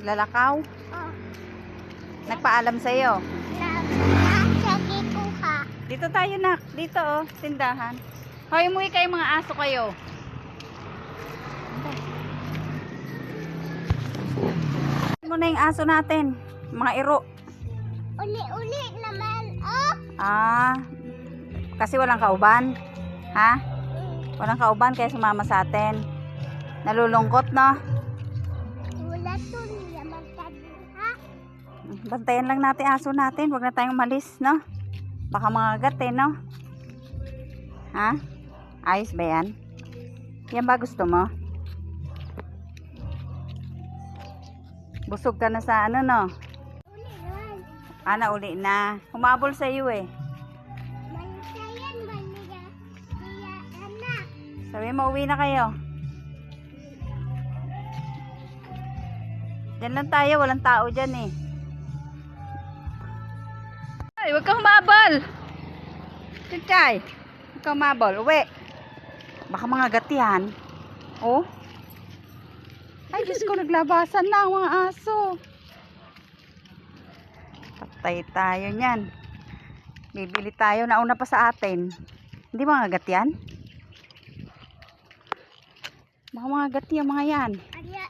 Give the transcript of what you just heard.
Lalakaw? Oh. Nagpaalam sa'yo? Sabi ko ha. Dito tayo nak. Dito oh, tindahan. Hoy, umuwi kayo mga aso kayo. Muna yung aso natin. Mga iro. Uli-uli naman. Oh. Kasi walang kauban. Ha? Walang kauban kaya sumama sa atin. Nalulungkot no? Wala to niya magtabi ha. Bantayan lang natin aso natin. Huwag na tayong umalis no? Baka mga agat eh no? Ha? Ayos ba yan? Yan ba gusto mo? Busog ka na sa ano no? Uli naman. Nauli na. Humabol sa iyo eh. Manisayan maniya. Niya anak. Sabi mo, uwi na kayo. Diyan lang tayo, walang tao dyan eh. Ay, huwag kang humabol. Chichay, huwag kang humabol. Uwi. Baka mga gatihan. Oh. Ay, Diyos ko, naglabasan na ang mga aso. Patay tayo niyan. Bibili tayo, nauna pa sa atin. Hindi mga gatihan? Baka mga gatihan, mga yan. Ariya